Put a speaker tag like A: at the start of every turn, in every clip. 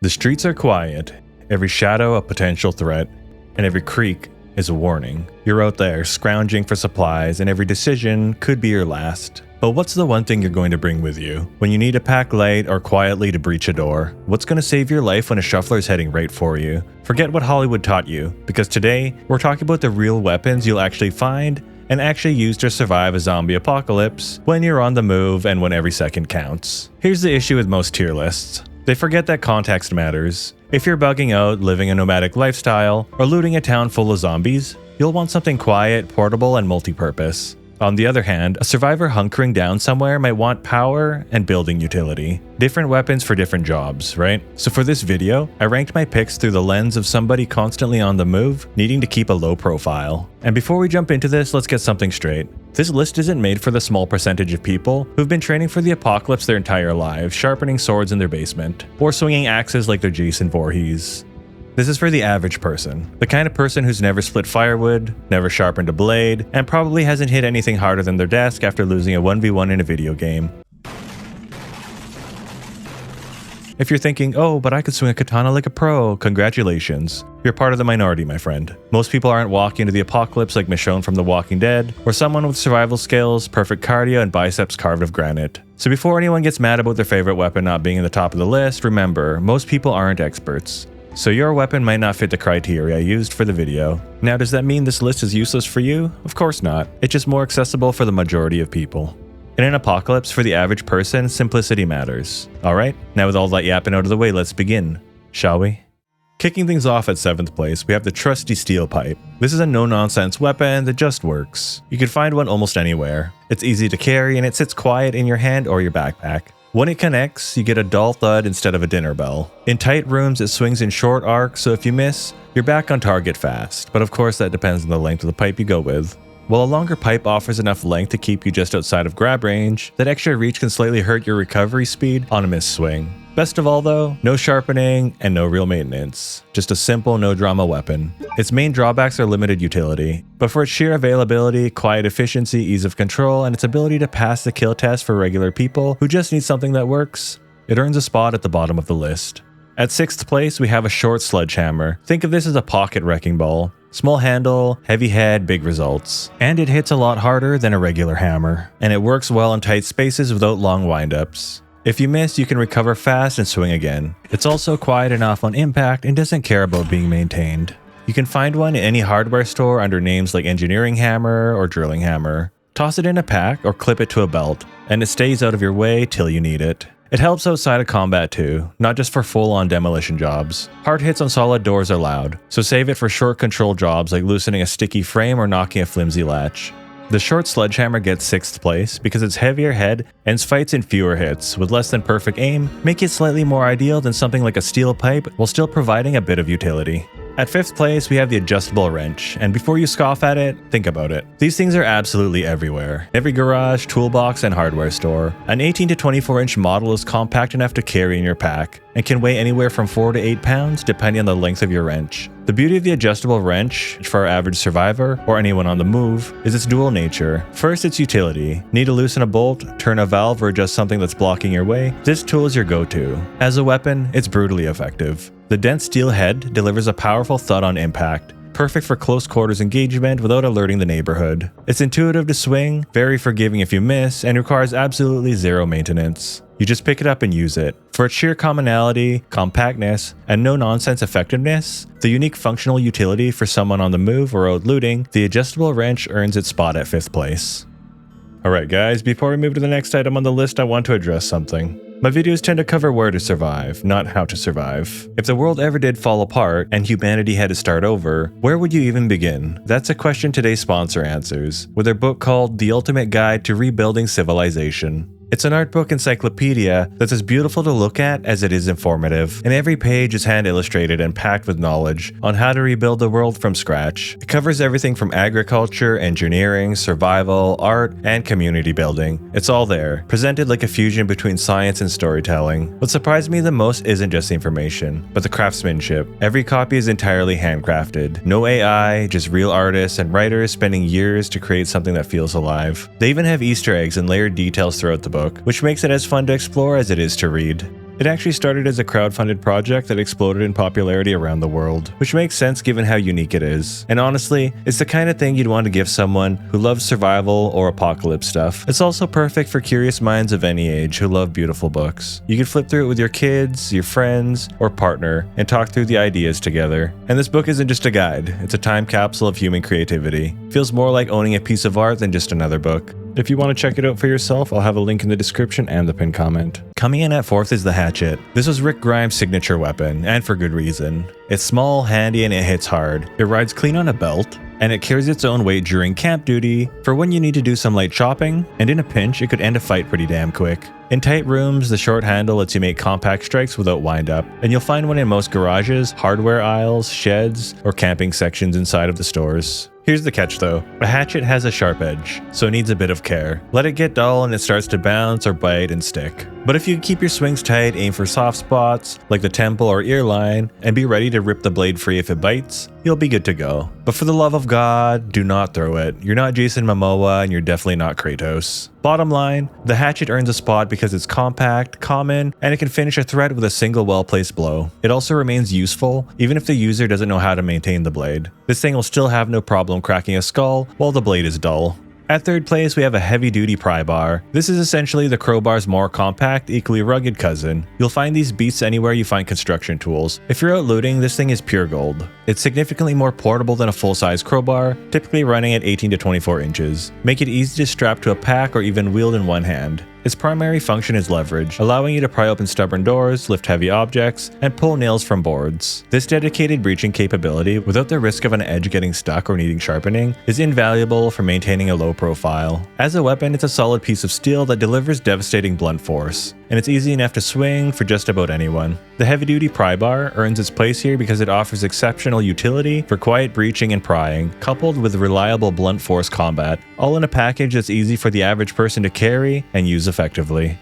A: The streets are quiet, every shadow a potential threat, and every creak is a warning. You're out there scrounging for supplies, and every decision could be your last. But what's the one thing you're going to bring with you when you need to pack light or quietly to breach a door? What's going to save your life when a shuffler is heading right for you? Forget what Hollywood taught you, because today we're talking about the real weapons you'll actually find and actually use to survive a zombie apocalypse when you're on the move and when every second counts. Here's the issue with most tier lists. They forget that context matters. If you're bugging out, living a nomadic lifestyle, or looting a town full of zombies, you'll want something quiet, portable, and multi-purpose. On the other hand, a survivor hunkering down somewhere might want power and building utility. Different weapons for different jobs, right? So for this video, I ranked my picks through the lens of somebody constantly on the move, needing to keep a low profile. And before we jump into this, let's get something straight. This list isn't made for the small percentage of people who've been training for the apocalypse their entire lives, sharpening swords in their basement, or swinging axes like they're Jason Voorhees. This is for the average person, the kind of person who's never split firewood, never sharpened a blade, and probably hasn't hit anything harder than their desk after losing a 1v1 in a video game. If you're thinking, oh, but I could swing a katana like a pro, congratulations. You're part of the minority, my friend. Most people aren't walking into the apocalypse like Michonne from The Walking Dead, or someone with survival skills, perfect cardio, and biceps carved of granite. So before anyone gets mad about their favorite weapon not being in the top of the list, remember, most people aren't experts. So your weapon might not fit the criteria I used for the video. Now, does that mean this list is useless for you? Of course not. It's just more accessible for the majority of people. In an apocalypse, for the average person, simplicity matters. Alright, now with all that yapping out of the way, let's begin, shall we? Kicking things off at 7th place, we have the trusty steel pipe. This is a no-nonsense weapon that just works. You can find one almost anywhere. It's easy to carry and it sits quiet in your hand or your backpack. When it connects, you get a dull thud instead of a dinner bell. In tight rooms, it swings in short arcs, so if you miss, you're back on target fast. But of course, that depends on the length of the pipe you go with. While a longer pipe offers enough length to keep you just outside of grab range, that extra reach can slightly hurt your recovery speed on a missed swing. Best of all though, no sharpening and no real maintenance. Just a simple, no-drama weapon. Its main drawbacks are limited utility, but for its sheer availability, quiet efficiency, ease of control, and its ability to pass the kill test for regular people who just need something that works, it earns a spot at the bottom of the list. At 6th place, we have a short sledgehammer. Think of this as a pocket wrecking ball. Small handle, heavy head, big results. And it hits a lot harder than a regular hammer. And it works well in tight spaces without long windups. If you miss, you can recover fast and swing again. It's also quiet enough on impact and doesn't care about being maintained. You can find one in any hardware store under names like engineering hammer or drilling hammer. Toss it in a pack or clip it to a belt, and it stays out of your way till you need it. It helps outside of combat too, not just for full-on demolition jobs. Hard hits on solid doors are loud, so save it for short control jobs like loosening a sticky frame or knocking a flimsy latch. The short sledgehammer gets 6th place because its heavier head ends fights in fewer hits, with less than perfect aim, make it slightly more ideal than something like a steel pipe while still providing a bit of utility. At 5th place, we have the adjustable wrench, and before you scoff at it, think about it. These things are absolutely everywhere. Every garage, toolbox, and hardware store. An 18 to 24 inch model is compact enough to carry in your pack, and can weigh anywhere from 4 to 8 pounds depending on the length of your wrench. The beauty of the adjustable wrench, for our average survivor, or anyone on the move, is its dual nature. First, its utility. Need to loosen a bolt, turn a valve, or adjust something that's blocking your way? This tool is your go-to. As a weapon, it's brutally effective. The dense steel head delivers a powerful thud on impact, perfect for close quarters engagement without alerting the neighborhood. It's intuitive to swing, very forgiving if you miss, and requires absolutely zero maintenance. You just pick it up and use it. For its sheer commonality, compactness, and no-nonsense effectiveness, the unique functional utility for someone on the move or out looting, the adjustable wrench earns its spot at 5th place. Alright guys, before we move to the next item on the list, I want to address something. My videos tend to cover where to survive, not how to survive. If the world ever did fall apart and humanity had to start over, where would you even begin? That's a question today's sponsor answers, with their book called The Ultimate Guide to Rebuilding Civilization. It's an art book encyclopedia that's as beautiful to look at as it is informative, and every page is hand illustrated and packed with knowledge on how to rebuild the world from scratch. It covers everything from agriculture, engineering, survival, art, and community building. It's all there, presented like a fusion between science and storytelling. What surprised me the most isn't just the information, but the craftsmanship. Every copy is entirely handcrafted. No AI, just real artists and writers spending years to create something that feels alive. They even have Easter eggs and layered details throughout the book, which makes it as fun to explore as it is to read. It actually started as a crowdfunded project that exploded in popularity around the world, which makes sense given how unique it is. And honestly, it's the kind of thing you'd want to give someone who loves survival or apocalypse stuff. It's also perfect for curious minds of any age who love beautiful books. You can flip through it with your kids, your friends, or partner and talk through the ideas together. And this book isn't just a guide, it's a time capsule of human creativity. It feels more like owning a piece of art than just another book. If you want to check it out for yourself, I'll have a link in the description and the pinned comment. Coming in at 4th is the hatchet. This was Rick Grimes' signature weapon, and for good reason. It's small, handy, and it hits hard. It rides clean on a belt, and it carries its own weight during camp duty for when you need to do some light chopping, and in a pinch, it could end a fight pretty damn quick. In tight rooms, the short handle lets you make compact strikes without wind up, and you'll find one in most garages, hardware aisles, sheds, or camping sections inside of the stores. Here's the catch though, a hatchet has a sharp edge, so it needs a bit of care. Let it get dull and it starts to bounce or bite and stick. But if you keep your swings tight, aim for soft spots, like the temple or ear line, and be ready to rip the blade free if it bites, you'll be good to go. But for the love of God, do not throw it. You're not Jason Momoa and you're definitely not Kratos. Bottom line, the hatchet earns a spot because it's compact, common, and it can finish a threat with a single well-placed blow. It also remains useful, even if the user doesn't know how to maintain the blade. This thing will still have no problem cracking a skull while the blade is dull. At 3rd place, we have a heavy-duty pry bar. This is essentially the crowbar's more compact, equally rugged cousin. You'll find these beasts anywhere you find construction tools. If you're out looting, this thing is pure gold. It's significantly more portable than a full-size crowbar, typically running at 18 to 24 inches. Make it easy to strap to a pack or even wield in one hand. Its primary function is leverage, allowing you to pry open stubborn doors, lift heavy objects, and pull nails from boards. This dedicated breaching capability, without the risk of an edge getting stuck or needing sharpening, is invaluable for maintaining a low profile. As a weapon, it's a solid piece of steel that delivers devastating blunt force, and it's easy enough to swing for just about anyone. The heavy-duty pry bar earns its place here because it offers exceptional utility for quiet breaching and prying, coupled with reliable blunt force combat, all in a package that's easy for the average person to carry and use effectively.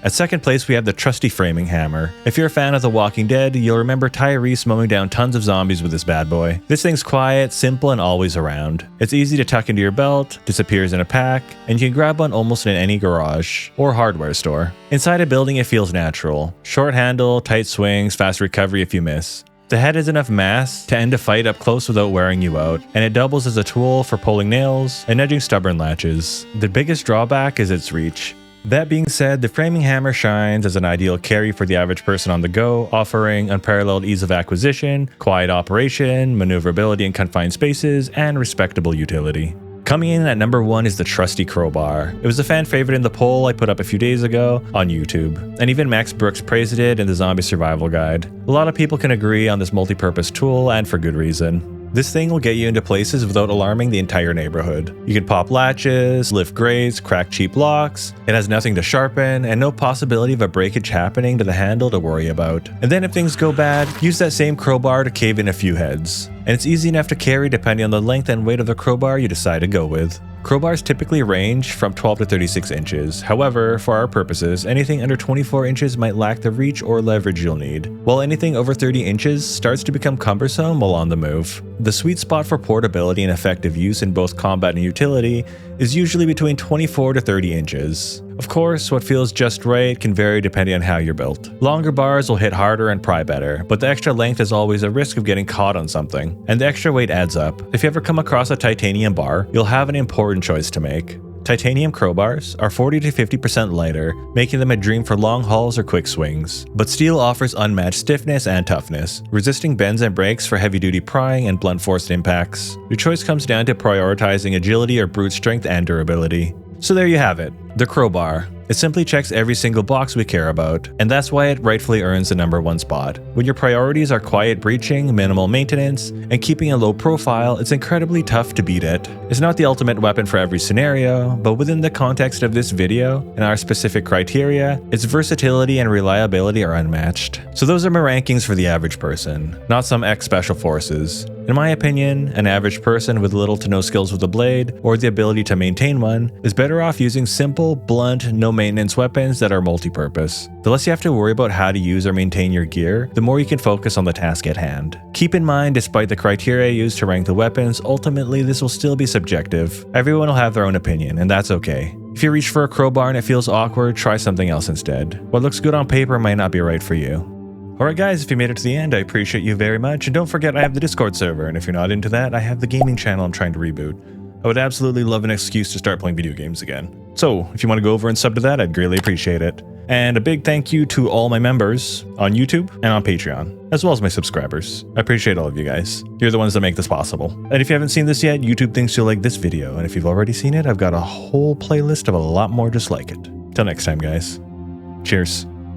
A: At 2nd place, we have the trusty framing hammer. If you're a fan of The Walking Dead, you'll remember Tyrese mowing down tons of zombies with this bad boy. This thing's quiet, simple, and always around. It's easy to tuck into your belt, disappears in a pack, and you can grab one almost in any garage or hardware store. Inside a building, it feels natural. Short handle, tight swings, fast recovery if you miss. The head has enough mass to end a fight up close without wearing you out, and it doubles as a tool for pulling nails and nudging stubborn latches. The biggest drawback is its reach. That being said, the framing hammer shines as an ideal carry for the average person on the go, offering unparalleled ease of acquisition, quiet operation, maneuverability in confined spaces, and respectable utility. Coming in at number 1 is the trusty crowbar. It was a fan favorite in the poll I put up a few days ago on YouTube, and even Max Brooks praised it in the Zombie Survival Guide. A lot of people can agree on this multi-purpose tool, and for good reason. This thing will get you into places without alarming the entire neighborhood. You can pop latches, lift grates, crack cheap locks. It has nothing to sharpen, and no possibility of a breakage happening to the handle to worry about. And then if things go bad, use that same crowbar to cave in a few heads. And it's easy enough to carry depending on the length and weight of the crowbar you decide to go with. Crowbars typically range from 12 to 36 inches. However, for our purposes, anything under 24 inches might lack the reach or leverage you'll need, while anything over 30 inches starts to become cumbersome while on the move. The sweet spot for portability and effective use in both combat and utility is usually between 24 to 30 inches. Of course, what feels just right can vary depending on how you're built. Longer bars will hit harder and pry better, but the extra length is always a risk of getting caught on something, and the extra weight adds up. If you ever come across a titanium bar, you'll have an important choice to make. Titanium crowbars are 40 to 50% lighter, making them a dream for long hauls or quick swings. But steel offers unmatched stiffness and toughness, resisting bends and breaks for heavy-duty prying and blunt force impacts. Your choice comes down to prioritizing agility or brute strength and durability. So there you have it, the crowbar. It simply checks every single box we care about, and that's why it rightfully earns the number 1 spot. When your priorities are quiet breaching, minimal maintenance, and keeping a low profile, it's incredibly tough to beat it. It's not the ultimate weapon for every scenario, but within the context of this video and our specific criteria, its versatility and reliability are unmatched. So those are my rankings for the average person, not some ex-special forces. In my opinion, an average person with little to no skills with a blade, or the ability to maintain one, is better off using simple, blunt, no-maintenance weapons that are multi-purpose. The less you have to worry about how to use or maintain your gear, the more you can focus on the task at hand. Keep in mind, despite the criteria used to rank the weapons, ultimately this will still be subjective. Everyone will have their own opinion, and that's okay. If you reach for a crowbar and it feels awkward, try something else instead. What looks good on paper might not be right for you. Alright guys, if you made it to the end, I appreciate you very much, and don't forget I have the Discord server, and if you're not into that, I have the gaming channel I'm trying to reboot. I would absolutely love an excuse to start playing video games again. So, if you want to go over and sub to that, I'd greatly appreciate it. And a big thank you to all my members on YouTube and on Patreon, as well as my subscribers. I appreciate all of you guys. You're the ones that make this possible. And if you haven't seen this yet, YouTube thinks you'll like this video, and if you've already seen it, I've got a whole playlist of a lot more just like it. Till next time, guys. Cheers.